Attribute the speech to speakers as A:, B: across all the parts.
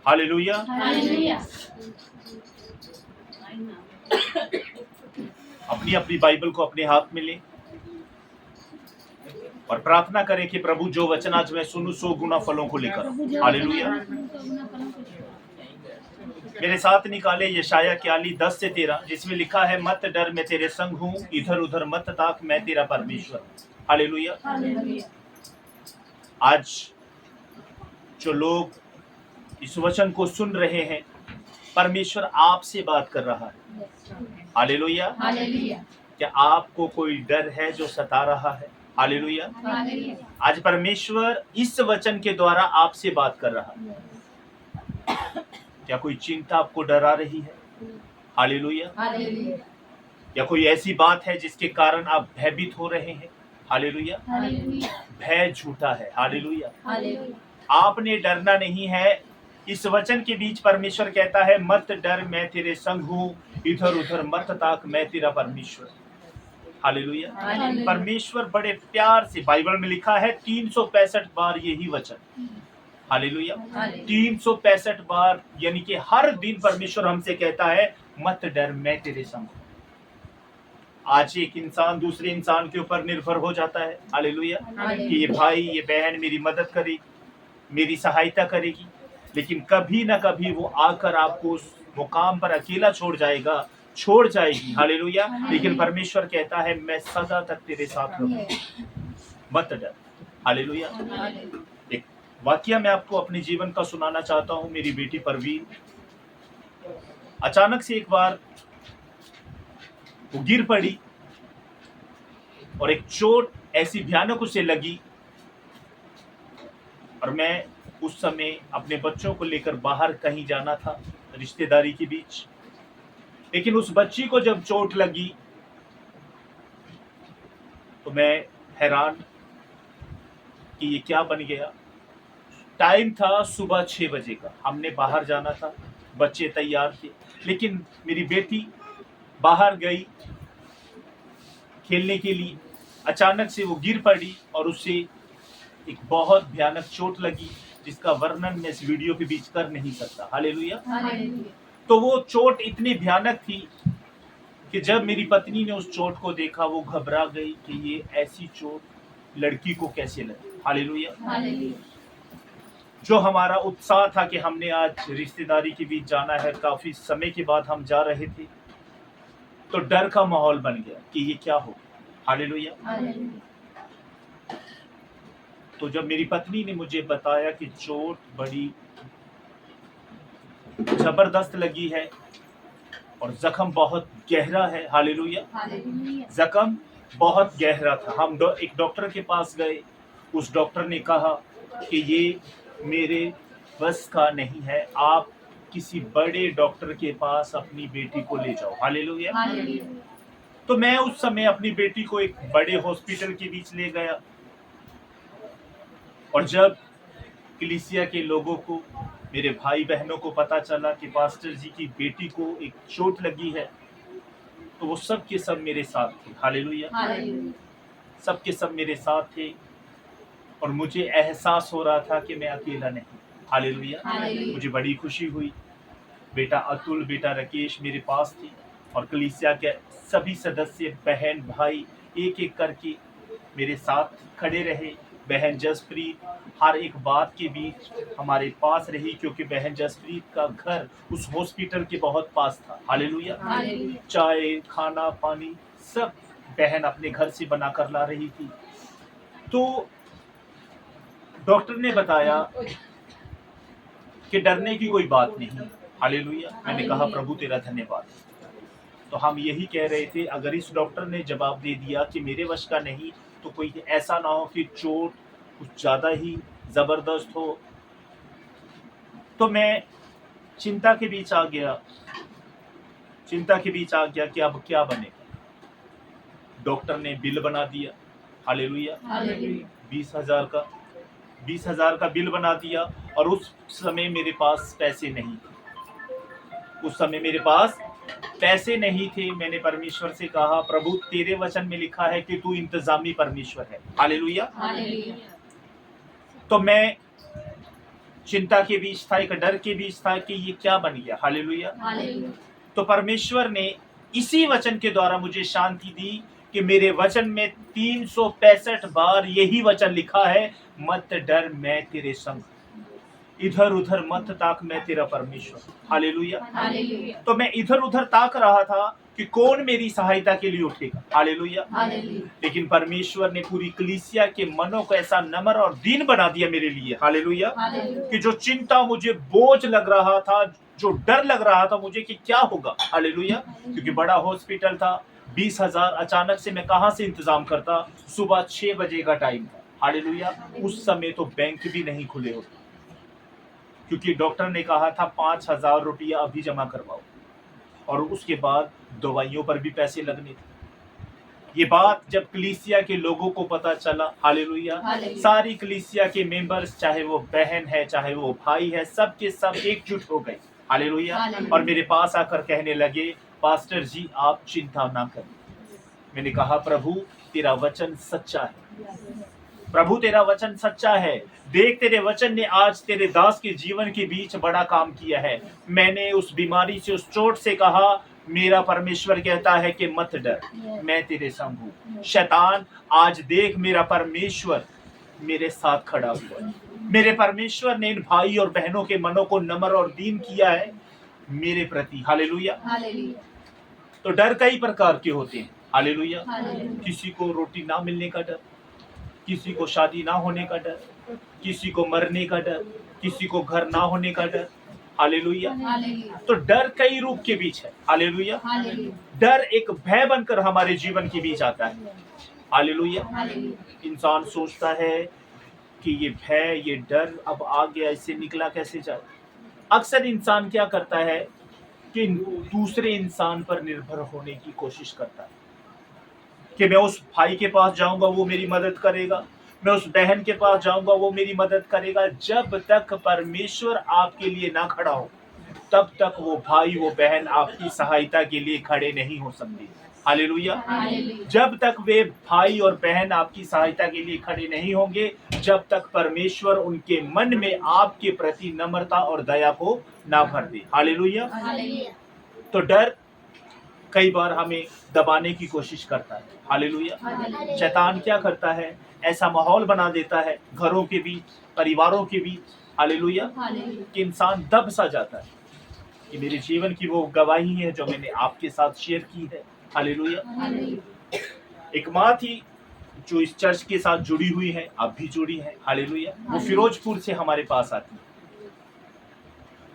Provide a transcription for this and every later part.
A: Hallelujah. अपनी अपनी Bible को अपने हाथ में लें और प्रार्थना करें कि प्रभु जो वचन आज मैं सुनूं 100 गुना फलों को लेकर। हालेलुया। मेरे साथ निकाले यशाया 41:10-13, जिसमें लिखा है, मत डर मैं तेरे संग हूं, इधर उधर मत ताक मैं तेरा परमेश्वर। हालेलुया। आज जो लोग इस वचन को सुन रहे हैं, परमेश्वर आपसे बात कर रहा है। हालेलुया। क्या आपको कोई डर है जो सता रहा है? हालेलुया। आज परमेश्वर इस वचन के द्वारा आपसे बात कर रहा है। क्या कोई चिंता आपको डरा रही है? हालेलुया। या कोई ऐसी बात है जिसके कारण आप भयभीत हो रहे हैं? हालेलुया। भय झूठा है। हालेलुया। आपने डरना नहीं है। इस वचन के बीच परमेश्वर कहता है, मत डर मैं तेरे संग हूं, इधर उधर मत ताक मैं तेरा परमेश्वर। हालेलुया। परमेश्वर बड़े प्यार से, बाइबल में लिखा है 365 बार यही वचन। हालेलुया। 365 बार, यानी कि हर दिन परमेश्वर हमसे कहता है, मत डर मैं तेरे संग हूं। आज एक इंसान दूसरे इंसान के ऊपर निर्भर हो जाता है। हालेलुया। कि ये भाई ये बहन मेरी मदद करेगी, मेरी सहायता करेगी, लेकिन कभी ना कभी वो आकर आपको उस मुकाम पर अकेला छोड़ जाएगी। हालेलुया। लेकिन परमेश्वर कहता है, मैं सदा तक तेरे साथ रहूंगा, मत डर। हालेलुया। एक वाकया मैं आपको अपने जीवन का सुनाना चाहता हूं। मेरी बेटी परवीन अचानक से एक बार वो गिर पड़ी और एक चोट ऐसी भयानक उसे लगी, और मैं उस समय अपने बच्चों को लेकर बाहर कहीं जाना था रिश्तेदारी के बीच। लेकिन उस बच्ची को जब चोट लगी तो मैं हैरान कि ये क्या बन गया। टाइम था सुबह 6 बजे का, हमने बाहर जाना था, बच्चे तैयार थे, लेकिन मेरी बेटी बाहर गई खेलने के लिए। अचानक से वो गिर पड़ी और उसे एक बहुत भयानक चोट लगी, जिसका वर्णन मैं इस वीडियो के बीच कर नहीं सकता। हालेलुया। तो वो चोट इतनी भयानक थी कि जब मेरी पत्नी ने उस चोट को देखा, वो घबरा गई कि ये ऐसी चोट लड़की को कैसे लगी। हालेलुया। जो हमारा उत्साह था कि हमने आज रिश्तेदारी के बीच जाना है, काफी समय के बाद हम जा रहे थे, तो डर का माहौल बन गया कि ये क्या हो। हालेलुया। तो जब मेरी पत्नी ने मुझे बताया कि चोट बड़ी जबरदस्त लगी है और जख्म बहुत गहरा है। हालेलुया। जख्म बहुत गहरा था। हम एक डॉक्टर के पास गए। उस डॉक्टर ने कहा कि ये मेरे बस का नहीं है, आप किसी बड़े डॉक्टर के पास अपनी बेटी को ले जाओ। हालेलुया। तो मैं उस समय अपनी बेटी को एक बड़े हॉस्पिटल के बीच ले गया, और जब कलीसिया के लोगों को, मेरे भाई बहनों को पता चला कि पास्टर जी की बेटी को एक चोट लगी है, तो वो सब के सब मेरे साथ थे। हालेलुया। सब के सब मेरे साथ थे और मुझे एहसास हो रहा था कि मैं अकेला नहीं। हालेलुया। मुझे बड़ी खुशी हुई। बेटा अतुल, बेटा राकेश मेरे पास थे और कलीसिया के सभी सदस्य, बहन भाई, एक एक करके मेरे साथ खड़े रहे। बहन जसप्रीत हर एक बात के बीच हमारे पास रही, क्योंकि बहन जसप्रीत का घर उस हॉस्पिटल के बहुत पास था। हालेलुया। चाय, खाना, पानी सब बहन अपने घर से बनाकर ला रही थी। तो डॉक्टर ने बताया कि डरने की कोई बात नहीं। हालेलुया। मैंने कहा, प्रभु तेरा धन्यवाद। तो हम यही कह रहे थे, अगर इस डॉक्टर ने जवाब दे दिया कि मेरे वश का नहीं, तो कोई ऐसा ना हो कि चोट कुछ ज्यादा ही जबरदस्त हो। तो मैं चिंता के बीच आ गया कि अब क्या बनेगा। डॉक्टर ने बिल बना दिया। हालेलुया। 20,000 का बिल बना दिया, और उस समय मेरे पास पैसे नहीं थे। मैंने परमेश्वर से कहा, प्रभु तेरे वचन में लिखा है कि तू इंतजामी परमेश्वर है। हालेलुया। तो मैं चिंता के बीच था, एक डर के बीच था कि ये क्या बन गया। हालेलुया। तो परमेश्वर ने इसी वचन के द्वारा मुझे शांति दी कि मेरे वचन में 365 बार यही वचन लिखा है, मत डर, मैं तेरे संग, इधर उधर मत ताक, मैं तेरा परमेश्वर। हालेलुया। तो मैं इधर उधर ताक रहा था कि कौन मेरी सहायता के लिए उठेगा। हालेलुया। लेकिन परमेश्वर ने पूरी कलीसिया के मनों को ऐसा नम्र और दीन बना दिया मेरे लिए। हालेलुया। कि जो चिंता मुझे बोझ लग रहा था, जो डर लग रहा था मुझे कि क्या होगा। हालेलुया। क्योंकि बड़ा हॉस्पिटल था, 20,000 अचानक से मैं कहां से इंतजाम करता। सुबह 6 बजे का टाइम था। हालेलुया। उस समय तो बैंक भी नहीं खुले होते, क्योंकि डॉक्टर ने कहा था 5,000 रुपया अभी जमा करवाओ, और उसके बाद दवाइयों पर भी पैसे लगने थे। ये बात जब कलीसिया के लोगों को पता चला, हालेलुया, सारी कलीसिया के मेंबर्स, चाहे वो बहन है चाहे वो भाई है, सब के सब एकजुट हो गए। हालेलुया। और मेरे पास आकर कहने लगे, पास्टर जी आप चिंता ना करें। मैंने कहा, प्रभु तेरा वचन सच्चा है, प्रभु तेरा वचन सच्चा है। देख, तेरे वचन ने आज तेरे दास के जीवन के बीच बड़ा काम किया है। मैंने उस बीमारी से, उस चोट से कहा, मेरा परमेश्वर कहता है कि मत डर, मैं तेरे संग हूं। शैतान, आज देख मेरा परमेश्वर मेरे साथ खड़ा हुआ है। मेरे परमेश्वर ने इन भाई और बहनों के मनों को नम्र और दीन किया है मेरे प्रति। हालेलुया। तो डर कई प्रकार के होते हैं। हालेलुया। किसी को रोटी ना मिलने का डर, किसी को शादी ना होने का डर, किसी को मरने का डर, किसी को घर ना होने का डर। हालेलुया। तो डर कई रूप के बीच है। हालेलुया। डर एक भय बनकर हमारे जीवन के बीच आता है। हालेलुया। इंसान सोचता है कि ये भय, ये डर अब आ गया, इससे निकला कैसे जाए। अक्सर इंसान क्या करता है कि दूसरे इंसान पर निर्भर होने की कोशिश करता है कि मैं उस भाई के पास जाऊंगा वो मेरी मदद करेगा, मैं उस बहन के पास जाऊंगा वो मेरी मदद करेगा। जब तक परमेश्वर आपके लिए ना खड़ा हो, तब तक वो भाई वो बहन आपकी सहायता के लिए खड़े नहीं हो सकते। हालेलुया। जब तक वे भाई और बहन आपकी सहायता के लिए खड़े नहीं होंगे, जब तक परमेश्वर उनके मन में आपके प्रति नम्रता और दया को ना भर दे। हालेलुया। तो डर कई बार हमें दबाने की कोशिश करता है। हालेलुया। शैतान क्या करता है, ऐसा माहौल बना देता है घरों के बीच, परिवारों के बीच, हालेलुया, कि इंसान दब सा जाता है। कि मेरे जीवन की वो गवाही है जो मैंने आपके साथ शेयर की है। हालेलुया। एक माँ थी जो इस चर्च के साथ जुड़ी हुई है, अब भी जुड़ी है। हालेलुया। वो फिरोजपुर से हमारे पास आती है।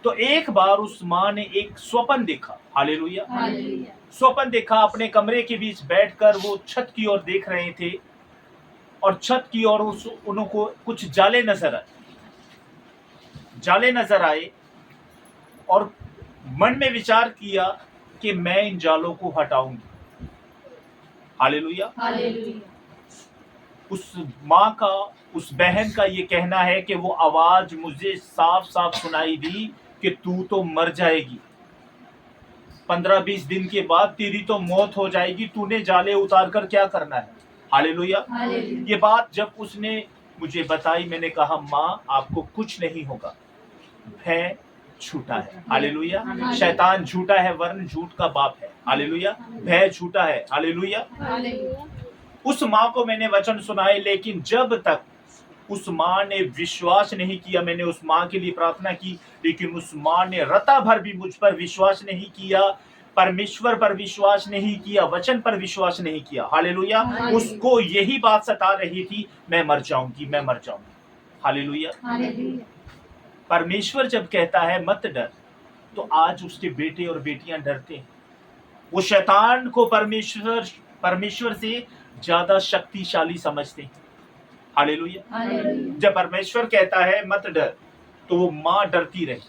A: तो एक बार उस माँ ने एक स्वप्न देखा। हालेलुया। स्वप्न देखा, अपने कमरे के बीच बैठकर वो छत की ओर देख रहे थे, और छत की ओर उनको कुछ जाले नजर आए, और मन में विचार किया कि मैं इन जालों को हटाऊंगी। हालेलुया। उस माँ का, उस बहन का ये कहना है कि वो आवाज मुझे साफ साफ सुनाई दी कि तू तो मर जाएगी, 15-20 दिन के बाद तेरी तो मौत हो जाएगी, तूने जाले उतार कर क्या करना है। हालेलुया। ये बात जब उसने मुझे बताई, मैंने कहा, माँ आपको कुछ नहीं होगा, भय झूठा है। हालेलुया। शैतान झूठा है, वरन झूठ का बाप है। हालेलुया। भय झूठा है। हालेलुया। उस माँ को मैंने वचन सुनाए, लेकिन जब तक उस माँ ने विश्वास नहीं किया, मैंने उस माँ के लिए प्रार्थना की, लेकिन उस माँ ने रता भर भी मुझ पर विश्वास नहीं किया, परमेश्वर पर विश्वास नहीं किया, वचन पर विश्वास नहीं किया। हालेलुया। उसको यही बात सता रही थी, मैं मर जाऊंगी, मैं मर जाऊंगी। हालेलुया। परमेश्वर जब कहता है मत डर, तो आज उसके बेटे और बेटियां डरते हैं। वो शैतान को परमेश्वर से ज्यादा शक्तिशाली समझते हैं। हालेलुया। जब परमेश्वर कहता है मत डर, तो वो माँ डरती रही।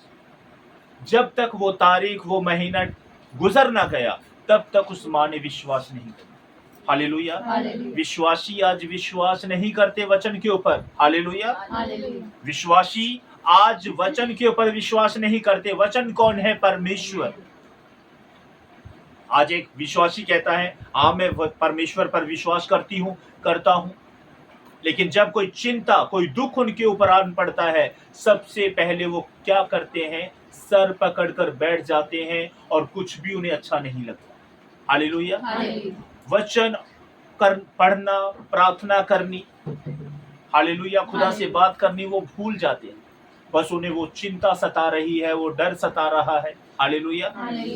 A: जब तक वो तारीख, वो महीना गुजर ना गया, तब तक उस माँ ने विश्वास नहीं किया। हालेलुया। विश्वासी आज विश्वास नहीं करते वचन के ऊपर। हालेलुया। विश्वासी आज वचन के ऊपर विश्वास नहीं करते। वचन कौन है? परमेश्वर। आज एक विश्वासी कहता है, हाँ मैं परमेश्वर पर विश्वास करता हूं, लेकिन जब कोई चिंता, कोई दुख उनके ऊपर आन पड़ता है, सबसे पहले वो क्या करते हैं? सर पकड़कर बैठ जाते हैं और कुछ भी उन्हें अच्छा नहीं लगता। हालेलुया। वचन पढ़ना, प्रार्थना करनी, हालेलुया, खुदा से बात करनी वो भूल जाते हैं। बस उन्हें वो चिंता सता रही है, वो डर सता रहा है। हालेलुया।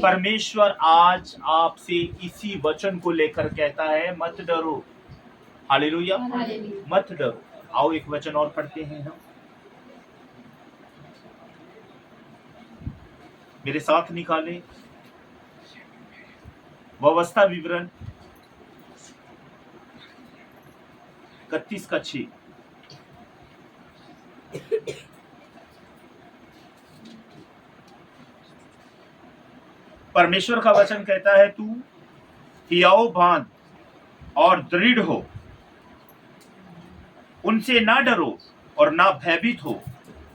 A: परमेश्वर आज आपसे इसी वचन को लेकर कहता है, मत डरो। हालेलुया, मत डरो। आओ एक वचन और पढ़ते हैं हम, मेरे साथ निकालें व्यवस्था विवरण 31:6। परमेश्वर का वचन कहता है, तू हियाव बांध और दृढ़ हो, उनसे ना डरो और ना भयभीत हो,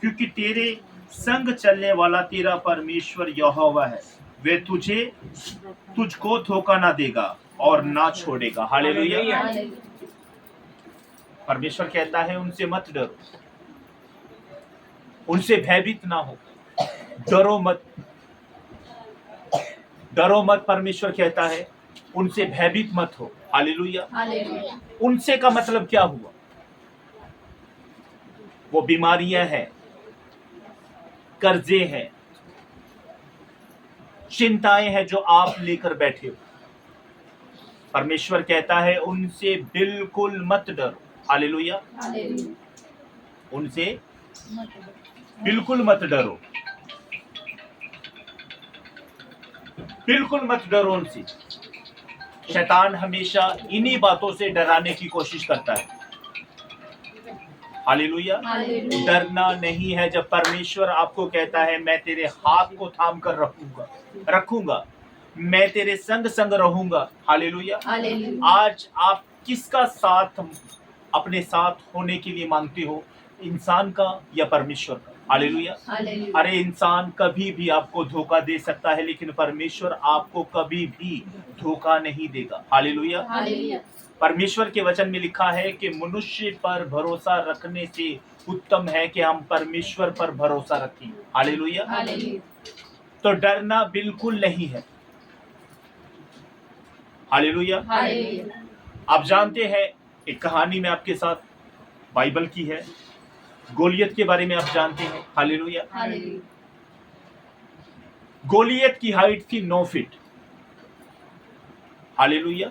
A: क्योंकि तेरे संग चलने वाला तेरा परमेश्वर यहोवा है। वे तुझको धोखा ना देगा और ना छोड़ेगा। हालेलुया। परमेश्वर कहता है, उनसे मत डरो, उनसे भयभीत ना हो, डरो मत, डरो मत। परमेश्वर कहता है, उनसे भयभीत मत हो। हालेलुया। उनसे का मतलब क्या हुआ? वो बीमारियां हैं, कर्जे हैं, चिंताएं हैं जो आप लेकर बैठे हो। परमेश्वर कहता है, उनसे बिल्कुल मत डरो। हालेलुया। उनसे बिल्कुल मत डरो, बिल्कुल मत डरो उनसे। शैतान हमेशा इन्हीं बातों से डराने की कोशिश करता है। हालेलुया। डरना नहीं है। जब परमेश्वर आपको कहता है, मैं तेरे हाथ को थाम कर रखूंगा, मैं तेरे संग संग रहूंगा। हालेलुया। आज आप किसका साथ अपने साथ होने के लिए मांगते हो? इंसान का या परमेश्वर का? हालेलुया। अरे इंसान कभी भी आपको धोखा दे सकता है, लेकिन परमेश्वर आपको कभी भी धोखा नहीं देगा। हालेलुया। परमेश्वर के वचन में लिखा है कि मनुष्य पर भरोसा रखने से उत्तम है कि हम परमेश्वर पर भरोसा रखें। हालेलुया। तो डरना बिल्कुल नहीं है। हालेलुया। आप जानते हैं, एक कहानी में आपके साथ बाइबल की है, गोलियत के बारे में आप जानते हैं। हालेलुया। गोलियत की हाइट थी 9 फीट। हालेलुया।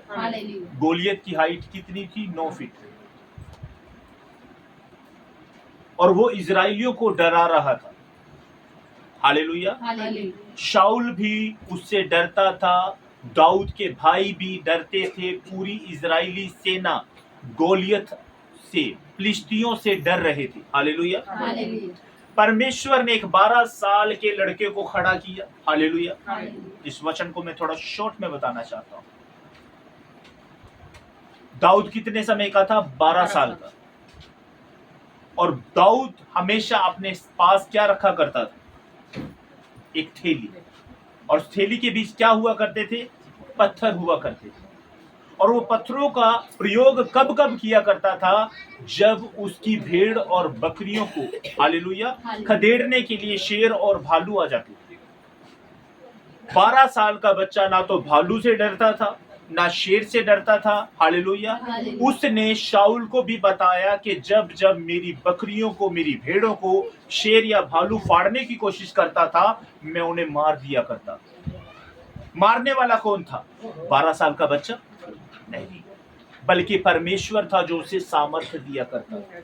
A: गोलियत की हाइट कितनी थी? 9 फीट। और वो इजराइलियों को डरा रहा था। हालेलुया। शाऊल भी उससे डरता था, दाऊद के भाई भी डरते थे, पूरी इजरायली सेना गोलियत से, फिलिस्तियों से डर रहे थे। हालेलुया। परमेश्वर ने एक 12 साल के लड़के को खड़ा किया। हालेलुया। इस वचन को मैं थोड़ा शॉर्ट में बताना चाहता हूं। दाऊद कितने समय का था? 12 साल का। और दाऊद हमेशा अपने पास क्या रखा करता था? एक थैली। और थैली के बीच क्या हुआ करते थे? पत्थर हुआ करते थे। और वो पत्थरों का प्रयोग कब कब किया करता था? जब उसकी भेड़ और बकरियों को, हालेलुया, खदेड़ने के लिए शेर और भालू आ जाते थे। 12 साल का बच्चा ना तो भालू से डरता था, ना शेर से डरता था। हालेलुया। उसने शाऊल को भी बताया कि जब जब मेरी बकरियों को, मेरी भेड़ों को शेर या भालू फाड़ने की कोशिश करता था, मैं उन्हें मार दिया करता। मारने वाला कौन था? 12 साल का बच्चा नहीं, बल्कि परमेश्वर था जो उसे सामर्थ्य दिया करता था।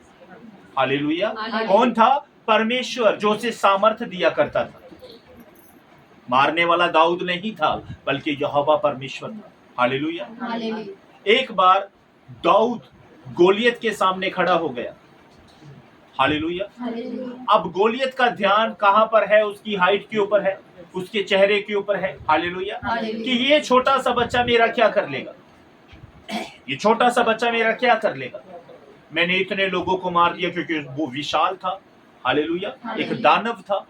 A: हालेलुया। कौन था? परमेश्वर जो उसे सामर्थ्य दिया करता था। मारने वाला दाऊद नहीं था, बल्कि यहोवा परमेश्वर था। हालेलुया। एक बार दाऊद गोलियत के सामने खड़ा हो गया। हालेलुया। अब गोलियत का ध्यान कहां पर है? उसकी हाइट के ऊपर है, उसके चेहरे के ऊपर है। हालेलुया। कि ये छोटा सा बच्चा मेरा क्या कर लेगा? ये छोटा सा बच्चा मेरा क्या कर लेगा? मैंने इतने लोगों को मार दिया, क्योंकि वो विशाल था। हालेलुया। एक दानव था।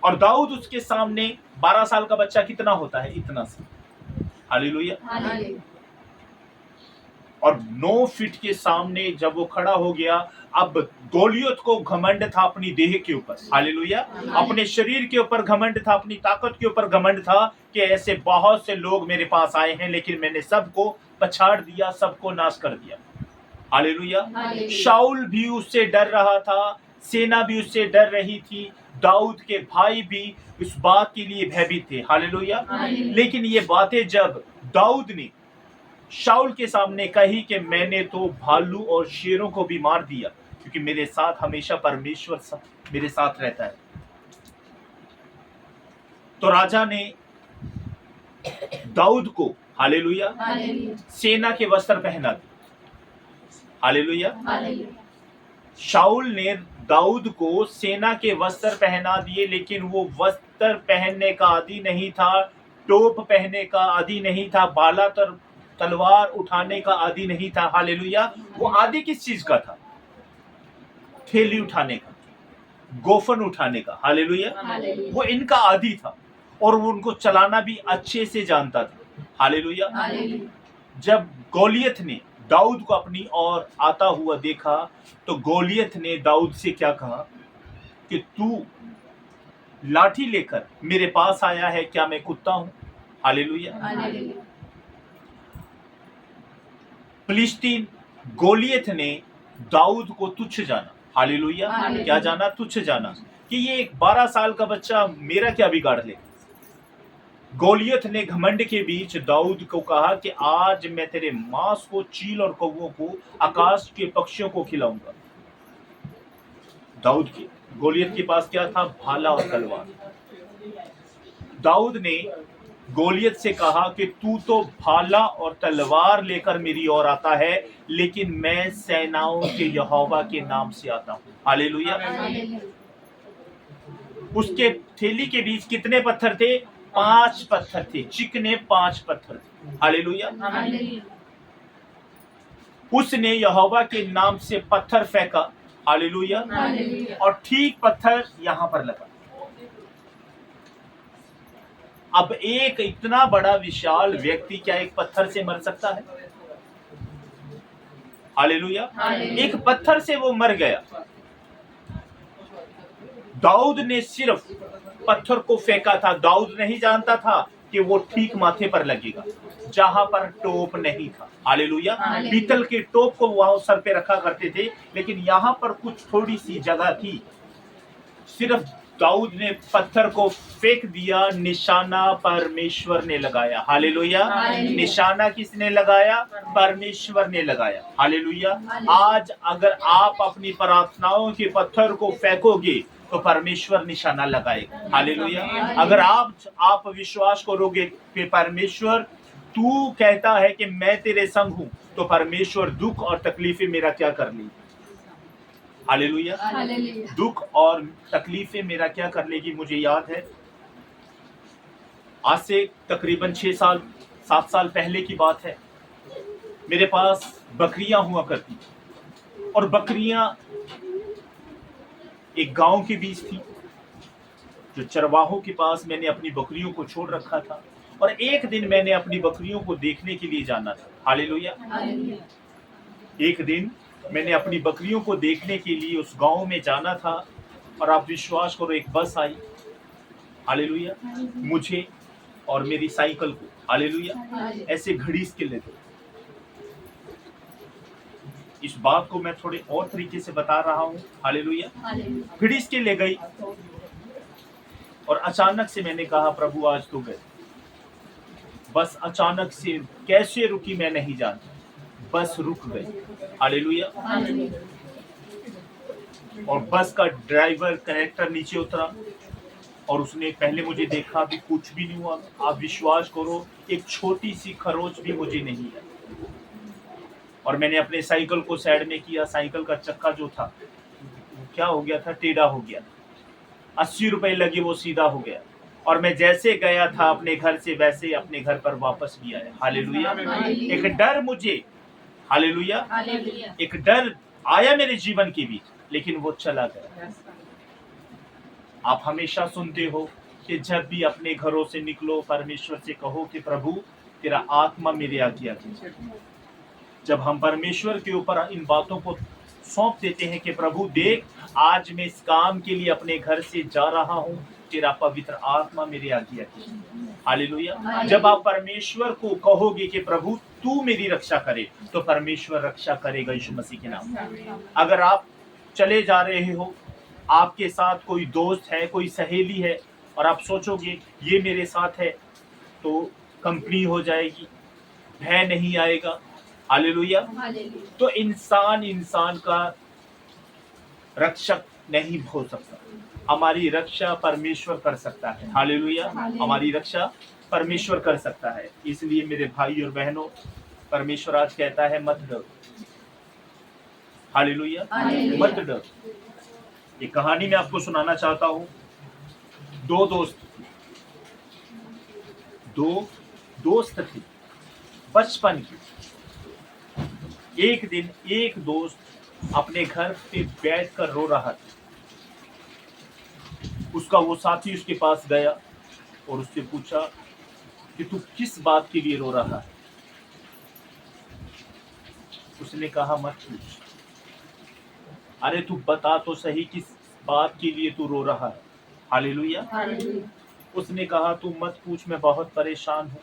A: और दाऊद उसके सामने, 12 साल का बच्चा कितना होता है? इतना सा। हालेलुया। और 9 फीट के सामने जब वो खड़ा हो गया, अब गोलियत को घमंड था अपनी देह के ऊपर, हालेलुया, अपने शरीर के ऊपर घमंड था, अपनी ताकत के ऊपर घमंड था कि ऐसे बहुत से लोग मेरे पास आए हैं लेकिन मैंने सबको पछाड़ दिया, सबको नाश कर दिया, हालेलुया। शाऊल भी उससे डर रहा था, सेना भी उससे डर रही थी, दाऊद के भाई भी उस बात के लिए भयभीत थे, हालेलुया। लेकिन ये बातें जब दाऊद ने शाऊल के सामने कही कि मैंने तो भालू और शेरों को भी मार दिया, क्योंकि मेरे साथ हमेशा परमेश्वर मेरे साथ रहता है, तो राजा ने दाऊद को, हालेलुया, सेना के वस्त्र पहना दिए, हालेलुया। शाऊल ने दाऊद को सेना के वस्त्र पहना दिए, लेकिन वो वस्त्र पहनने का आदी नहीं था, टोप पहनने का आदी नहीं था, बाला तलवार उठाने का आदी नहीं था, हालेलुया। वो आदी किस चीज का था? थैली उठाने का, गोफन उठाने का, हालेलुया। वो इनका आदी था और वो उनको चलाना भी अच्छे से जानता था, हालेलुया। जब गोलियत ने दाऊद को अपनी ओर आता हुआ देखा तो गोलियत ने दाऊद से क्या कहा कि तू लाठी लेकर मेरे पास आया है, क्या मैं कुत्ता हूं? हालेलुया। फिलिस्तीन गोलियत ने दाऊद को तुच्छ जाना, हालेलुया। क्या जाना? तुच्छ जाना, कि ये एक 12 साल का बच्चा मेरा क्या बिगाड़ ले। गोलियत ने घमंड के बीच दाऊद को कहा कि आज मैं तेरे मांस को, चील और कौवों को, आकाश के पक्षियों को खिलाऊंगा। दाऊद के गोलियत के पास क्या था? भाला और तलवार। दाऊद ने गोलियत से कहा कि तू तो भाला और तलवार लेकर मेरी ओर आता है, लेकिन मैं सेनाओं के यहोवा के नाम से आता हूं, हालेलुया। उसके थैली के बीच कितने पत्थर थे? 5 पत्थर थे, चिकने 5 पत्थर थे, हालेलुया। उसने यहोवा के नाम से पत्थर फेंका, हालेलुया, और ठीक पत्थर यहां पर लगा। अब एक इतना बड़ा विशाल व्यक्ति क्या एक पत्थर से मर सकता है? हालेलुया। एक पत्थर से वो मर गया। दाऊद ने सिर्फ पत्थर को फेंका था। दाऊद नहीं जानता था कि वो ठीक माथे पर लगेगा, जहां पर टोप नहीं था, हालेलुया। पीतल के टोप को वहां सर पे रखा करते थे, लेकिन यहां पर कुछ थोड़ी सी जगह थी। सिर्फ दाऊद ने पत्थर को फेंक दिया, निशाना परमेश्वर ने लगाया, हालेलुया। निशाना किसने लगाया? परमेश्वर ने लगाया, हालेलुया। आज अगर आप अपनी प्रार्थनाओं के पत्थर को फेंकोगे तो परमेश्वर निशाना लगाएगा, हालेलुया। अगर आप विश्वास करोगे कि परमेश्वर तू कहता है कि मैं तेरे संग हूं, तो परमेश्वर दुख और तकलीफें मेरा क्या कर लेगी, हालेलुया। दुख और तकलीफें मेरा क्या कर लेगी। मुझे याद है आज से तकरीबन 6-7 साल पहले की बात है। मेरे पास बकरियां हुआ करती और बकरियां एक गांव के बीच थी, जो चरवाहों के पास मैंने अपनी बकरियों को छोड़ रखा था। और एक दिन मैंने अपनी बकरियों को देखने के लिए जाना था, हालेलुया। एक दिन मैंने अपनी बकरियों को देखने के लिए उस गांव में जाना था, और आप विश्वास करो एक बस आई, हालेलुया, मुझे और मेरी साइकिल को, हालेलुया, ऐसे घड़ीस के ले गए। इस बात को मैं थोड़े और तरीके से बता रहा हूँ, हालेलुया। घड़ीस के ले गई और अचानक से मैंने कहा प्रभु आज तो गए। बस अचानक से कैसे रुकी मैं नहीं जानता, बस रुक गई, हालेलुया। और बस का ड्राइवर कंडक्टर नीचे उतरा और उसने पहले मुझे देखा, भी कुछ भी नहीं हुआ। आप विश्वास करो एक छोटी सी खरोच भी मुझे नहीं है। और मैंने अपने साइकिल को साइड में किया। साइकिल का चक्का जो था वो क्या हो गया था, टेढ़ा हो गया। 80 रुपए लगे, वो सीधा हो गया। और मैं जैसे गया था अपने घर से, वैसे अपने घर पर वापस भी आया, हालेलुया। एक डर मुझे, हालेलुया, एक डर आया मेरे जीवन के बीच, लेकिन वो चला गया। आप हमेशा सुनते हो कि जब भी अपने घरों से निकलो, परमेश्वर से कहो कि प्रभु तेरा आत्मा मेरे आज्ञा कीजिए। जब हम परमेश्वर के ऊपर इन बातों को सौंप देते हैं कि प्रभु देख, आज मैं इस काम के लिए अपने घर से जा रहा हूँ, तेरा पवित्र आत्मा मेरी आज्ञा की। हालेलुया। जब आप परमेश्वर को कहोगे कि प्रभु तू मेरी रक्षा करे, तो परमेश्वर रक्षा करेगा यीशु मसीह के नाम। अगर आप चले जा रहे हो, आपके साथ कोई दोस्त है, कोई सहेली है, और आप सोचोगे ये मेरे साथ है तो कंपनी हो जाएगी, भय नहीं आएगा। हालेलुया। तो इंसान का रक्षक नहीं हो सकता, हमारी रक्षा परमेश्वर कर सकता है। हालेलुया। हमारी रक्षा परमेश्वर कर सकता है। इसलिए मेरे भाई और बहनों, परमेश्वर आज कहता है मत डरो। हालेलुया, मत डरो। ये कहानी मैं आपको सुनाना चाहता हूँ। दो दोस्त थे बचपन की। एक दिन एक दोस्त अपने घर पे बैठकर रो रहा था। उसका वो साथी उसके पास गया और उससे पूछा कि तू किस बात के लिए रो रहा है। उसने कहा मत पूछ। अरे तू बता तो सही किस बात के लिए तू रो रहा है। हालेलुया। उसने कहा तू मत पूछ, मैं बहुत परेशान हूं।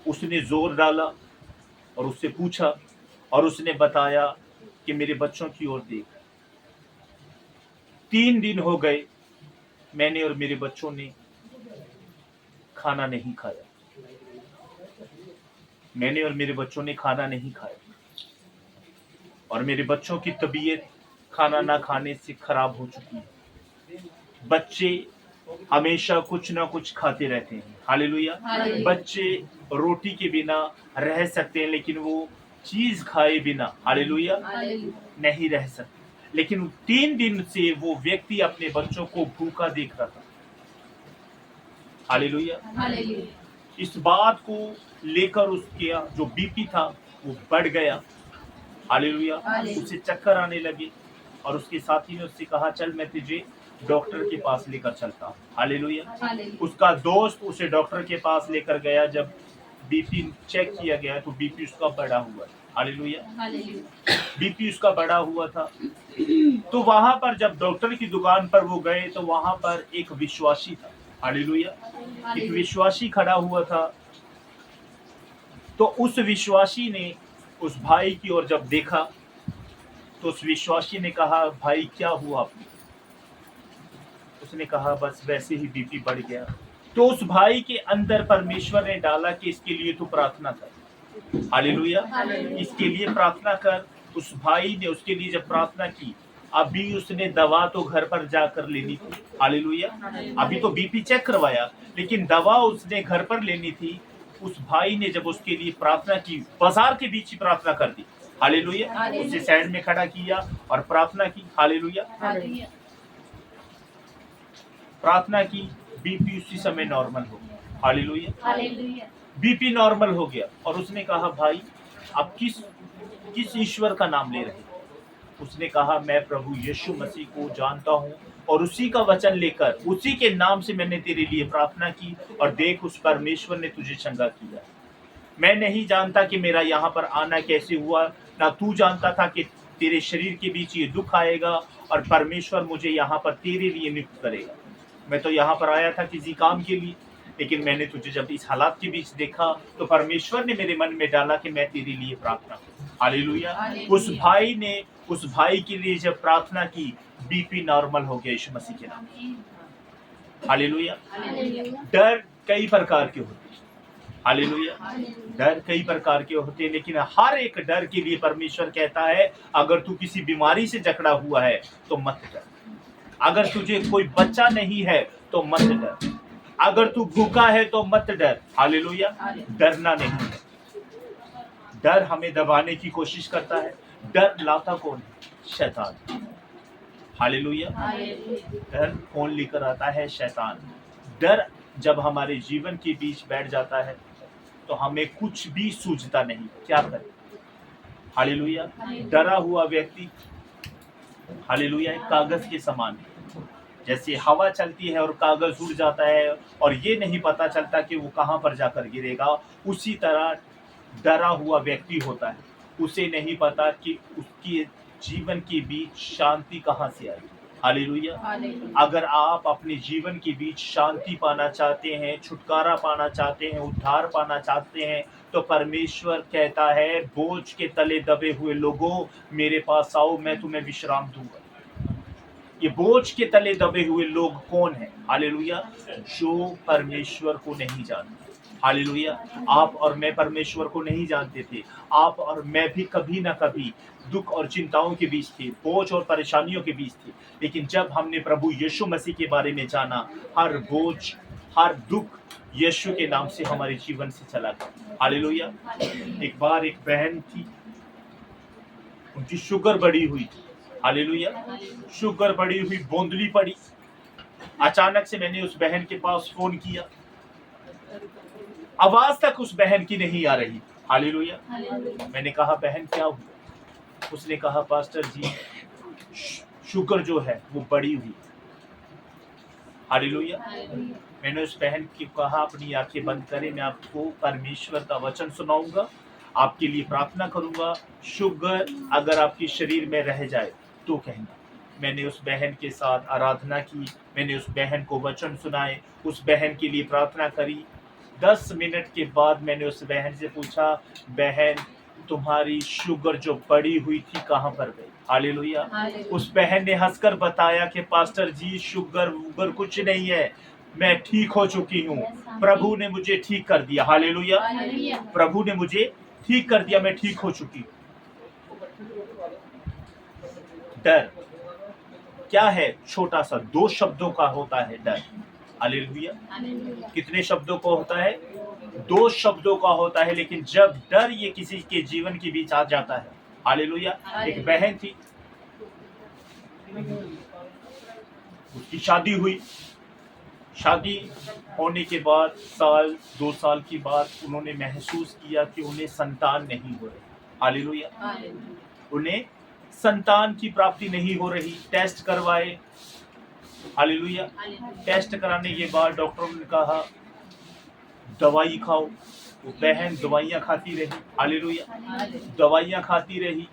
A: उसने जोर डाला और उससे पूछा, और उसने बताया कि मेरे बच्चों की ओर देख, 3 दिन हो गए मैंने और मेरे बच्चों ने खाना नहीं खाया। मैंने और मेरे बच्चों ने खाना नहीं खाया, और मेरे बच्चों की तबीयत खाना ना खाने से खराब हो चुकी है। बच्चे हमेशा कुछ ना कुछ खाते रहते हैं। हालेलुया। बच्चे रोटी के बिना रह सकते हैं, लेकिन वो चीज खाए बिना, हालेलुया, नहीं रह सकते। लेकिन 3 दिन से वो व्यक्ति अपने बच्चों को भूखा देख रहा था। हालेलुया। इस बात को लेकर उसके जो बीपी था वो बढ़ गया। हालेलुया। उसे चक्कर आने लगे, और उसके साथी ने उससे कहा चल मैं तुझे डॉक्टर के पास लेकर चलता हूँ। हालेलुया। उसका दोस्त उसे डॉक्टर के पास लेकर गया। जब बीपी चेक किया गया तो बीपी उसका बढ़ा हुआ था। हालेलुया। बीपी उसका बढ़ा हुआ था। तो वहां पर जब डॉक्टर की दुकान पर वो गए तो वहां पर एक विश्वासी था। हालेलुया। एक विश्वासी खड़ा हुआ था। तो उस विश्वासी ने उस भाई की ओर जब देखा तो उस विश्वासी ने कहा भाई क्या हुआ आपको? उसने कहा बस वैसे ही बीपी बढ़ गया। तो उस भाई के अंदर परमेश्वर ने डाला कि इसके लिए तू प्रार्थना कर। हालेलुया। इसके लिए प्रार्थना कर। उस भाई ने उसके लिए जब प्रार्थना की, अभी उसने दवा तो घर पर जाकर लेनी थी। हालेलुया। अभी तो बीपी चेक करवाया, लेकिन दवा उसने घर पर लेनी थी। उस भाई ने जब उसके लिए प्रार्थना की, बाजार के बीच ही प्रार्थना कर दी। हालेलुया। उसे साइड में खड़ा किया और प्रार्थना की। हालेलुया। प्रार्थना की, बीपी उसी समय नॉर्मल हो गया। हालेलुया। बीपी नॉर्मल हो गया, और उसने कहा भाई आप किस ईश्वर का नाम ले रहे हो? उसने कहा मैं प्रभु यीशु मसीह को जानता हूँ, और उसी का वचन लेकर उसी के नाम से मैंने तेरे लिए प्रार्थना की, और देख उस परमेश्वर ने तुझे चंगा किया। मैं नहीं जानता कि मेरा यहाँ पर आना कैसे हुआ, ना तू जानता था कि तेरे शरीर के बीच ये दुख आएगा और परमेश्वर मुझे यहाँ पर तेरे लिए नियुक्त करेगा। मैं तो यहाँ पर आया था किसी काम के लिए, लेकिन मैंने तुझे जब इस हालात के बीच देखा तो परमेश्वर ने मेरे मन में डाला कि मैं तेरे लिए प्रार्थना करूं। हालेलुया। उस भाई के लिए जब प्रार्थना की, बीपी नॉर्मल हो गया यीशु मसीह के नाम। हालेलुया। डर कई प्रकार के होते हैं। हालेलुया। डर कई प्रकार के होते हैं, लेकिन हर एक डर के लिए परमेश्वर कहता है अगर तू किसी बीमारी से जकड़ा हुआ है तो मत डर। अगर तुझे कोई बच्चा नहीं है तो मत डर। अगर तू भूखा है तो मत डर। हालेलुया। डरना नहीं है। डर हमें दबाने की कोशिश करता है। डर लाता कौन है? शैतान। हालेलुया। डर कौन लेकर आता है? शैतान। डर जब हमारे जीवन के बीच बैठ जाता है तो हमें कुछ भी सूझता नहीं, क्या करें? हालेलुया। डरा हुआ व्यक्ति, हालेलुया, एक कागज के समान है। जैसे हवा चलती है और कागज उड़ जाता है और ये नहीं पता चलता कि वो कहाँ पर जाकर गिरेगा, उसी तरह डरा हुआ व्यक्ति होता है, उसे नहीं पता कि उसकी जीवन के बीच शांति कहाँ से आएगी। हालेलुया। अगर आप अपने जीवन के बीच शांति पाना चाहते हैं, छुटकारा पाना चाहते हैं, उद्धार पाना चाहते हैं, तो परमेश्वर कहता है, बोझ के तले दबे हुए लोगों, मेरे पास आओ, मैं तुम्हें विश्राम दूंगा। ये बोझ के तले दबे हुए लोग कौन है? हालेलुया, जो परमेश्वर को नहीं जानते। हालेलुया। आप और मैं परमेश्वर को नहीं जानते थे। आप और मैं भी कभी ना कभी दुख और चिंताओं के बीच थे, बोझ और परेशानियों के बीच थे, लेकिन जब हमने प्रभु यीशु मसीह के बारे में जाना, हर बोझ, हर दुख यीशु के नाम से हमारे जीवन से चला गया। हालेलुया। एक बार एक बहन थी, उनकी शुगर बढ़ी हुई थी। हालेलुया। शुगर बढ़ी हुई, बोंदली पड़ी। अचानक से मैंने उस बहन के पास फोन किया, आवाज तक उस बहन की नहीं आ रही। हालेलुया। मैंने कहा, बहन क्या हुआ? उसने कहा, पास्टर जी, शुगर जो है वो बढ़ी हुई। हालेलुया। मैंने उस बहन की कहा, अपनी आंखें बंद करें, मैं आपको परमेश्वर का वचन सुनाऊंगा, आपके लिए प्रार्थना करूंगा। शुगर अगर आपके शरीर में रह जाए तो कहना। मैंने उस बहन के साथ आराधना की, मैंने उस बहन को वचन सुनाए, उस बहन के लिए प्रार्थना करी। 10 मिनट के बाद मैंने उस बहन से पूछा, बहन तुम्हारी शुगर जो बढ़ी हुई थी कहाँ पर गई? हालेलुया। उस बहन ने हंसकर बताया कि पास्टर जी, शुगर वुगर कुछ नहीं है, मैं ठीक हो चुकी हूँ, प्रभु ने मुझे ठीक कर दिया। हालेलुया। प्रभु ने मुझे ठीक कर दिया, मैं ठीक हो चुकी हूँ। डर क्या है? छोटा सा 2 शब्दों का होता है डर। हालेलुया। कितने शब्दों को होता है? 2 शब्दों का होता है, लेकिन जब डर ये किसी के जीवन के बीच आ जाता है। हालेलुया। एक बहन थी, उसकी शादी हुई। शादी होने के बाद साल 2 साल के बाद उन्होंने महसूस किया कि उन्हें संतान नहीं हो रही। हालेलुया। उन्हें संतान की प्राप्ति नहीं हो रही। टेस्ट करवाए। हालेलुया। टेस्ट कराने के बाद डॉक्टरों ने कहा दवाई खाओ। वो बहन दवाइयाँ खाती रही। हालेलुया। दवाइयाँ खाती रही,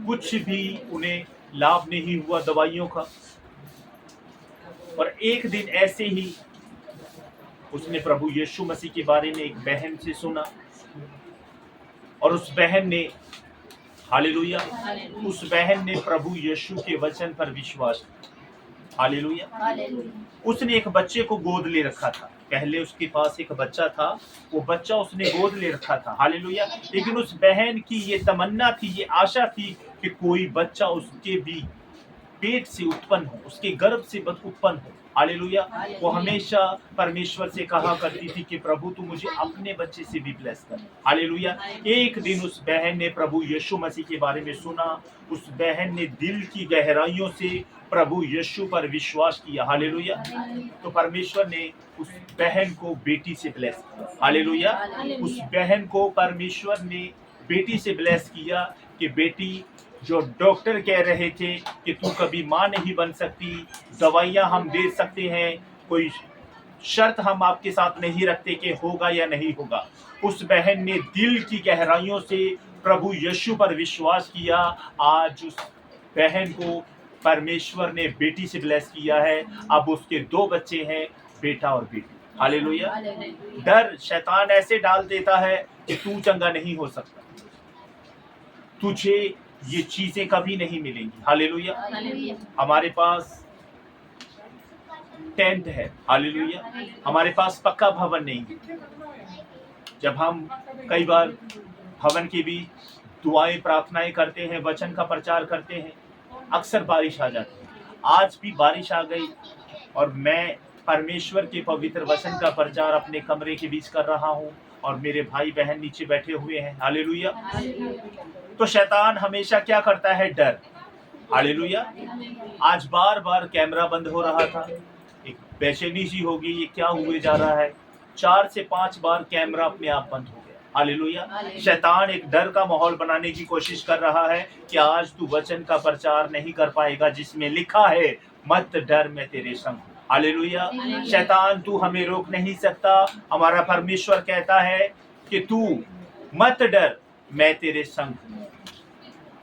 A: कुछ भी उन्हें लाभ नहीं हुआ दवाइयों का। और एक दिन ऐसे ही उसने प्रभु यीशु मसीह के बारे में एक बहन से सुना, और उस बहन ने, हालेलुया, उस बहन ने प्रभु यीशु के वचन पर विश्वास किया। हालेलुया। उसने एक बच्चे को गोद ले रखा था। पहले उसके पास एक बच्चा था, वो बच्चा उसने गोद ले रखा था। हालेलुया। लेकिन उस बहन की ये तमन्ना थी, ये आशा थी कि कोई बच्चा उसके भी पेट से उत्पन्न हो, उसके गर्भ से उत्पन्न हो। हालेलुया। वो हमेशा परमेश्वर से कहा करती थी कि प्रभु तू मुझे अपने बच्चे से भी ब्लेस कर। हालेलुया। एक दिन उस बहन ने प्रभु यीशु मसीह के बारे में सुना। उस बहन ने दिल की गहराइयों से प्रभु यीशु पर विश्वास किया। हालेलुया। तो परमेश्वर ने उस बहन को बेटी से ब्लेस किया। हालेलुया। उस बहन को परमेश्वर ने बेटी से ब्लेस किया कि बेटी, जो डॉक्टर कह रहे थे कि तू कभी माँ नहीं बन सकती, दवाइयाँ हम दे सकते हैं, कोई शर्त हम आपके साथ नहीं रखते कि होगा या नहीं होगा, उस बहन ने दिल की गहराइयों से प्रभु यीशु पर विश्वास किया। आज उस बहन को परमेश्वर ने बेटी से ब्लेस किया है। अब उसके 2 बच्चे हैं, बेटा और बेटी। हालेलुया। डर शैतान ऐसे डाल देता है कि तू चंगा नहीं हो सकता, तुझे ये चीजें कभी नहीं मिलेंगी। हालेलुया। हमारे पास टेंट है। हालेलुया। हमारे पास पक्का भवन नहीं है। जब हम कई बार भवन के बीच दुआएं प्रार्थनाएं करते हैं, वचन का प्रचार करते हैं, अक्सर बारिश आ जाती है। आज भी बारिश आ गई और मैं परमेश्वर के पवित्र वचन का प्रचार अपने कमरे के बीच कर रहा हूँ और मेरे भाई बहन नीचे बैठे हुए हैं। हालेलुया। तो शैतान हमेशा क्या करता है? डर। हालेलुया। आज बार बार कैमरा बंद हो रहा था, एक बेचैनी सी होगी, ये क्या हुए जा रहा है। 4 से 5 बार कैमरा अपने आप बंद हो गया। हालेलुया। शैतान एक डर का माहौल बनाने की कोशिश कर रहा है कि आज तू वचन का प्रचार नहीं कर पाएगा जिसमें लिखा है मत डर मैं तेरे संग हूं। हालेलुया। शैतान तू हमें रोक नहीं सकता। हमारा परमेश्वर कहता है कि तू मत डर मैं तेरे संग हूं,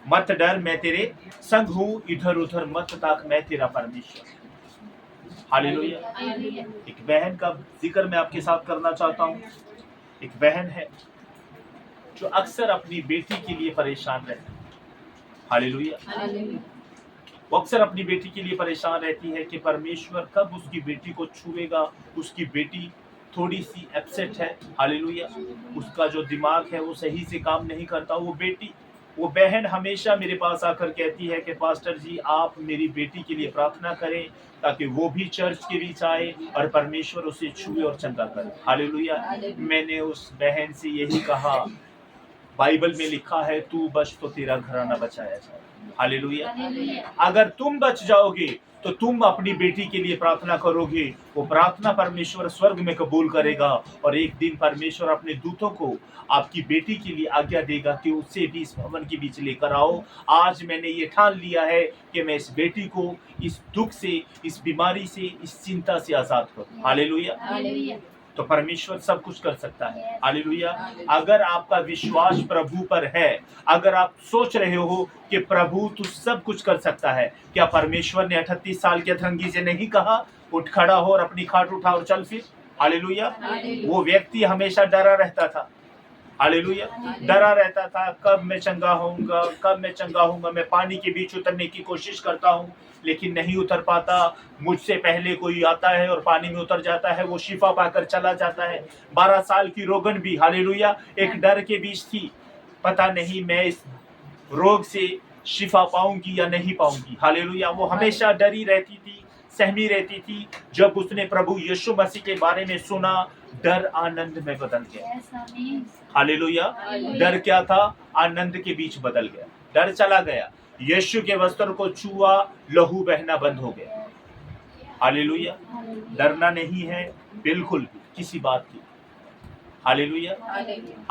A: मत डर मैं तेरे संग हूं, इधर उधर मत ताक मैं तेरा परमेश्वर। हालेलुया। एक बहन का जिक्र मैं आपके साथ करना चाहता हूँ। एक बहन है जो अक्सर अपनी बेटी के लिए परेशान रहती है। हालेलुया। वो अक्सर अपनी बेटी के लिए परेशान रहती है कि परमेश्वर कब उसकी बेटी को छुएगा। उसकी बेटी थोड़ी सी अपसेट है। हालेलुया। उसका जो दिमाग है वो सही से काम नहीं करता। वो बहन हमेशा मेरे पास आकर कहती है कि पास्टर जी आप मेरी बेटी के लिए प्रार्थना करें ताकि वो भी चर्च के बीच आए और परमेश्वर उसे छुए और चंगा करे। हालेलुया। मैंने उस बहन से यही कहा, बाइबल में लिखा है तू बच तो तेरा घराना बचाया जाए। हालेलुया। अगर तुम बच जाओगे तो तुम अपनी बेटी के लिए प्रार्थना करोगे, वो प्रार्थना परमेश्वर स्वर्ग में कबूल करेगा और एक दिन परमेश्वर अपने दूतों को आपकी बेटी के लिए आज्ञा देगा कि उससे भी इस भवन के बीच लेकर आओ। आज मैंने ये ठान लिया है कि मैं इस बेटी को इस दुख से, इस बीमारी से, इस चिंता से आजाद करूं। हालेलुया। तो परमेश्वर सब कुछ कर सकता है। हालेलुया। अगर आपका विश्वास प्रभु पर है, अगर आप सोच रहे हो कि प्रभु तू सब कुछ कर सकता है, क्या परमेश्वर ने 38 साल के अधरंगी से नहीं कहा उठ खड़ा हो और अपनी खाट उठा और चल फिर। हालेलुया। वो व्यक्ति हमेशा डरा रहता था। हालेलुया। डरा रहता था, कब मैं चंगा होऊंगा, कब मैं चंगा होऊंगा। मैं पानी के बीच उतरने की कोशिश करता हूँ लेकिन नहीं उतर पाता। मुझसे पहले कोई आता है और पानी में उतर जाता है, वो शिफा पाकर चला जाता है। 12 साल की रोगन भी हालेलुया एक डर के बीच थी, पता नहीं मैं इस रोग से शिफा पाऊंगी या नहीं पाऊंगी। हालेलुया। वो हमेशा डरी रहती थी, सहमी रहती थी। जब उसने प्रभु यीशु मसीह के बारे में सुना, डर आनंद में बदल गया। हालेलुया। डर क्या था? आनंद के बीच बदल गया। डर चला गया। यीशु के वस्त्र को छुआ, लहू बहना बंद हो गया। हालेलुया। डरना नहीं है बिल्कुल भी किसी बात की। हालेलुया।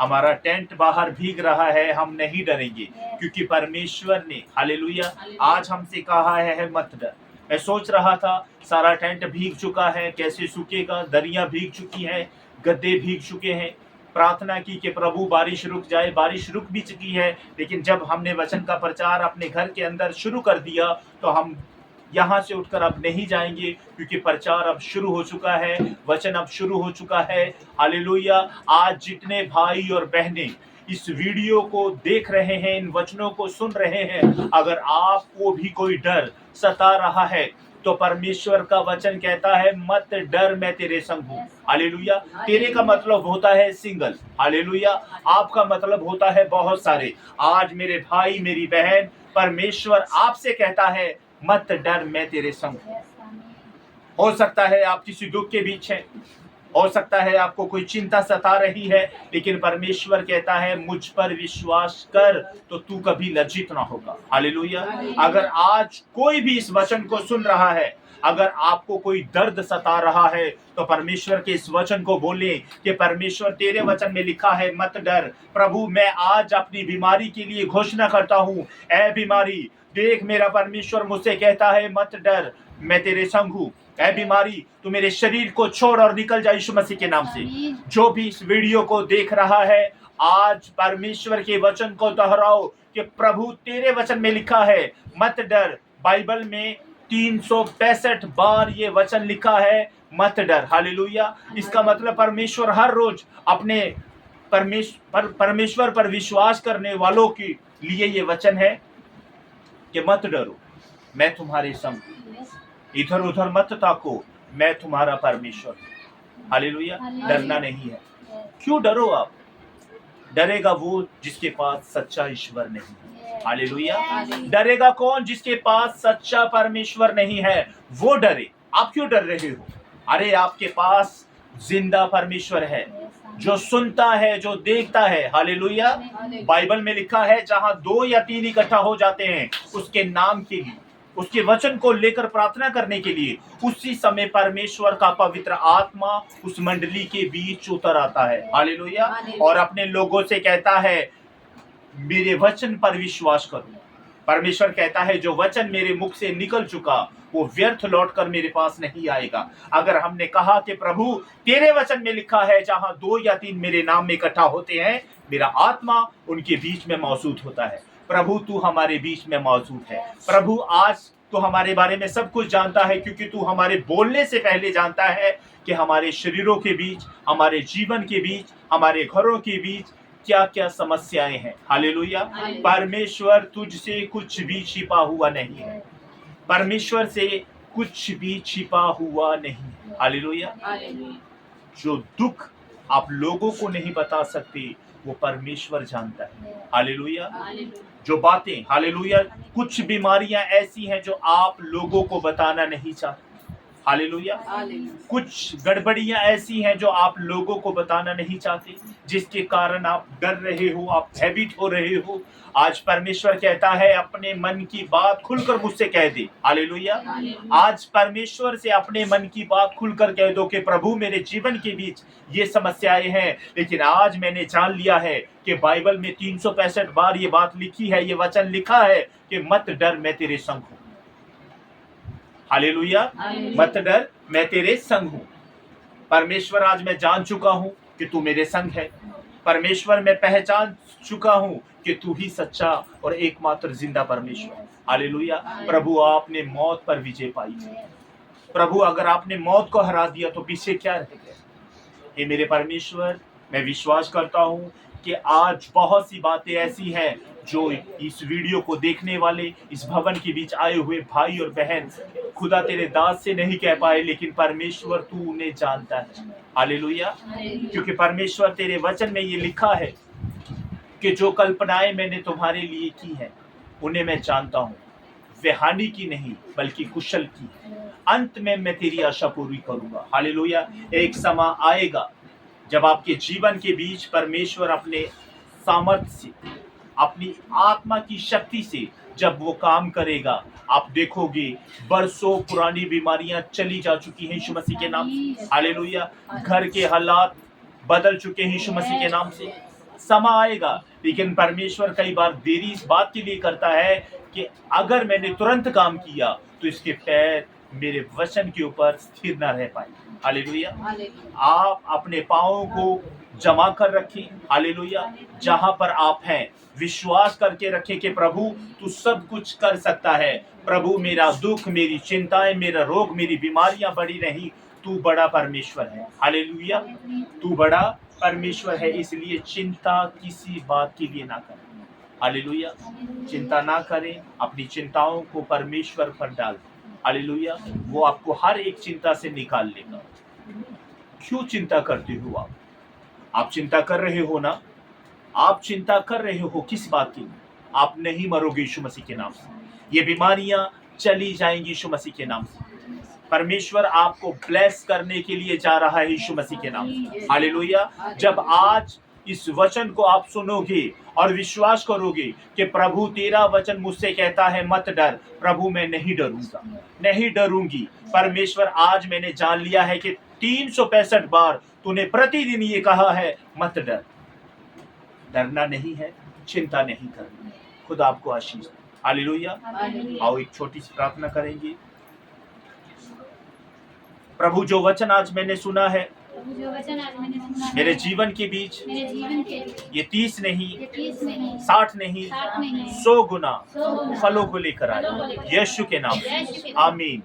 A: हमारा टेंट बाहर भीग रहा है, हम नहीं डरेंगे क्योंकि परमेश्वर ने हालेलुया आज हमसे कहा है मत डर। मैं सोच रहा था सारा टेंट भीग चुका है, कैसे सूखेगा। दरियां भीग चुकी हैं, गद्दे भीग चुके हैं। प्रार्थना की कि प्रभु बारिश रुक जाए, बारिश रुक भी चुकी है। लेकिन जब हमने वचन का प्रचार अपने घर के अंदर शुरू कर दिया तो हम यहाँ से उठकर अब नहीं जाएंगे क्योंकि प्रचार अब शुरू हो चुका है, वचन अब शुरू हो चुका है। हालेलुया। आज जितने भाई और बहनें इस वीडियो को देख रहे हैं, इन वचनों को सुन रहे हैं, अगर आपको भी कोई डर सता रहा है तो परमेश्वर का वचन कहता है मत डर मैं तेरे संग हूं। हालेलुया। तेरे का मतलब होता है सिंगल। हालेलुया। आपका मतलब होता है बहुत सारे। आज मेरे भाई मेरी बहन, परमेश्वर आपसे कहता है मत डर मैं तेरे संग हूं। हो सकता है आप किसी दुख के बीच हैं, हो सकता है आपको कोई चिंता सता रही है, लेकिन परमेश्वर कहता है मुझ पर विश्वास कर तो तू कभी लज्जित ना होगा। हालेलुया। अगर आज कोई भी इस वचन को सुन रहा है, अगर आपको कोई दर्द सता रहा है तो परमेश्वर के इस वचन को बोले कि परमेश्वर तेरे वचन में लिखा है मत डर। प्रभु मैं आज अपनी बीमारी के लिए घोषणा करता हूँ, ऐ बीमारी देख मेरा परमेश्वर मुझसे कहता है मत डर मैं तेरे संग हूँ। ऐ बीमारी तू मेरे शरीर को छोड़ और निकल जा यीशु मसीह के नाम से। जो भी इस वीडियो को देख रहा है, आज परमेश्वर के वचन को दोहराओ कि प्रभु तेरे वचन में लिखा है मत डर। बाइबल में 365 बार ये वचन लिखा है मत डर। हालेलुया। इसका मतलब परमेश्वर हर रोज अपने परमेश्वर पर विश्वास करने वालों के लिए ये वचन है कि मत डरो मैं तुम्हारे संग, इधर उधर मत ताको मैं तुम्हारा परमेश्वर हूं। हालेलुया। डरना नहीं है। क्यों डरो आप? डरेगा वो जिसके पास सच्चा ईश्वर नहीं है। हालेलुया। डरेगा कौन? जिसके पास सच्चा परमेश्वर नहीं है वो डरे। आप क्यों डर रहे हो? अरे आपके पास जिंदा परमेश्वर है जो सुनता है, जो देखता है। हालेलुया। बाइबल में लिखा है जहां 2 या 3 इकट्ठा हो जाते हैं उसके नाम के लिए उसके वचन को लेकर प्रार्थना करने के लिए, उसी समय परमेश्वर का पवित्र आत्मा उस मंडली के बीच उतर आता है। हालेलुया। और अपने लोगों से कहता है, मेरे वचन पर विश्वास करो। परमेश्वर कहता है, जो वचन मेरे मुख से निकल चुका वो व्यर्थ लौटकर मेरे पास नहीं आएगा। अगर हमने कहा कि प्रभु तेरे वचन में लिखा है, जहां 2 या 3 मेरे नाम में इकट्ठा होते हैं, मेरा आत्मा उनके बीच में मौजूद होता है। प्रभु तू हमारे बीच में मौजूद है। प्रभु आज तू हमारे बारे में सब कुछ जानता है, क्योंकि तू हमारे बोलने से पहले जानता है कि हमारे शरीरों के बीच, हमारे जीवन के बीच, हमारे घरों के बीच क्या क्या समस्याएं हैं। हालेलुया। परमेश्वर तुझसे कुछ भी छिपा हुआ नहीं है। परमेश्वर से कुछ भी छिपा हुआ नहीं है। हालेलुया। जो दुख आप लोगों को नहीं बता सकते वो परमेश्वर जानता है। हालेलुया। जो बातें, हालेलुया, कुछ बीमारियां ऐसी हैं जो आप लोगों को बताना नहीं चाहते। हालेलुया। कुछ गड़बड़ियां ऐसी हैं जो आप लोगों को बताना नहीं चाहते, जिसके कारण आप डर रहे हो, आप भयभीत हो रहे हो। आज परमेश्वर कहता है, अपने मन की बात खुलकर मुझसे कह दे। हालेलुया। आज परमेश्वर से अपने मन की बात खुलकर कह दो कि प्रभु मेरे जीवन के बीच ये समस्याएं हैं, लेकिन आज मैंने जान लिया है कि बाइबल में 365 बार ये बात लिखी है, ये वचन लिखा है कि मत डर, मैं तेरे संग हूं। हालेलुया। मत डर, मैं तेरे संग हूं। परमेश्वर, आज मैं जान चुका हूं कि तू मेरे संग है। परमेश्वर, मैं पहचान चुका हूं कि तू ही सच्चा और एकमात्र जिंदा परमेश्वर। हालेलुया। प्रभु, आपने मौत पर विजय पाई है। प्रभु, अगर आपने मौत को हरा दिया तो पीछे क्या रह गया। हे मेरे परमेश्वर, मैं विश्वास करता हूं कि आज बहुत सी बातें ऐसी हैं जो इस वीडियो को देखने वाले, इस भवन के बीच आए हुए भाई और बहन खुदा तेरे दास से नहीं कह पाए, लेकिन परमेश्वर तू उन्हें जानता है। हालेलुया। क्योंकि परमेश्वर तेरे वचन में ये लिखा है कि जो कल्पनाएं मैंने तुम्हारे लिए की हैं उन्हें मैं जानता हूँ, वे हानि की नहीं बल्कि कुशल की है। अंत में मैं तेरी आशा पूरी करूंगा। हालेलुया। एक समय आएगा जब आपके जीवन के बीच परमेश्वर अपने सामर्थ्य से, अपनी आत्मा की शक्ति से जब वो काम करेगा, आप देखोगे बरसों पुरानी बीमारियां चली जा चुकी हैं यीशु मसीह के नाम से। हालेलुया। घर के हालात बदल चुके हैं यीशु मसीह के नाम से। समय आएगा, लेकिन परमेश्वर कई बार देरी इस बात के लिए करता है कि अगर मैंने तुरंत काम किया तो इसके पैर मेरे वचन के ऊपर स्थिर न रह पाए। हालेलुया। आप अपने पांवों को जमा कर रखें। हालेलुया। जहां पर आप हैं विश्वास करके रखें कि प्रभु तू सब कुछ कर सकता है। प्रभु, मेरा दुख, मेरी चिंताएं, मेरा रोग, मेरी बीमारियां बड़ी नहीं, तू बड़ा परमेश्वर है। हालेलुया। तू बड़ा परमेश्वर है, इसलिए चिंता किसी बात के लिए ना करें। हालेलुया। चिंता ना करें, अपनी चिंताओं को परमेश्वर पर डाल दें। हालेलुया। वो आपको हर एक चिंता से निकाल लेगा। क्यों चिंता करते हो आप चिंता कर रहे हो ना, आप चिंता कर रहे हो किस बात की? आप नहीं मरोगे यीशु मसीह के नाम से। ये बीमारियां चली जाएंगी यीशु मसीह के नाम से। परमेश्वर आपको ब्लेस करने के लिए जा रहा है यीशु मसीह के नाम से। हालेलुया। जब आज इस वचन को आप सुनोगे और विश्वास करोगे कि प्रभु तेरा वचन मुझसे कहता है मत डर, प्रभु मैं नहीं डरूंगा, नहीं डरूंगी। परमेश्वर, आज मैंने जान लिया है कि 365 बार तूने प्रतिदिन ये कहा है मत डर। डरना नहीं है, चिंता नहीं करनी। खुदा आपको आशीष दे। हालेलुया। आओ एक छोटी सी प्रार्थना करेंगे। प्रभु, जो वचन आज मैंने सुना है मेरे जीवन के बीच, ये 30 नहीं, 60 नहीं, 100 गुना फलों को लेकर आए। यीशु के नाम से आमीन।